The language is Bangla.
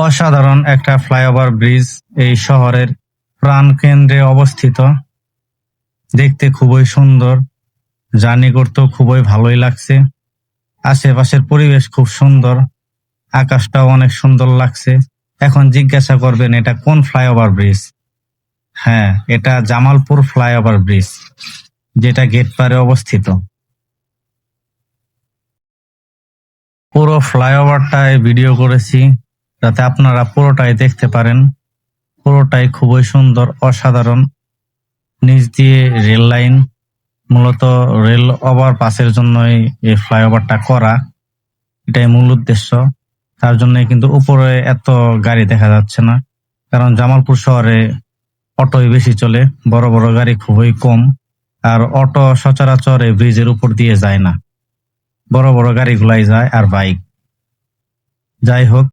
অসাধারণ একটা ফ্লাইওভার ব্রিজ এই শহরের প্রাণকেন্দ্রে অবস্থিত। দেখতে খুবই সুন্দর, জার্নি করতেও খুবই ভালোই লাগছে। আশেপাশের পরিবেশ খুব সুন্দর, আকাশটাও অনেক সুন্দর লাগছে। এখন জিজ্ঞাসা করবেন এটা কোন ফ্লাইওভার ব্রিজ? হ্যাঁ, এটা জামালপুর ফ্লাইওভার ব্রিজ, যেটা গেট পারে অবস্থিত। পুরো ফ্লাইওভারটায় ভিডিও করেছি যাতে আপনারা পুরোটাই দেখতে পারেন। পুরোটাই খুবই সুন্দর, অসাধারণ। নিচ দিয়ে রেল লাইন, মূলত রেল ওভারপাসের জন্যই এই ফ্লাইওভারটা করা, এটাই মূল উদ্দেশ্য। তার জন্য কিন্তু উপরে এত গাড়ি দেখা যাচ্ছে না, কারণ জামালপুর শহরে অটোই বেশি চলে, বড় বড় গাড়ি খুবই কম। আর অটো সচরাচর এই ব্রিজের উপর দিয়ে যায় না, বড় বড় গাড়িগুলাই যায় আর বাইক। যাই হোক,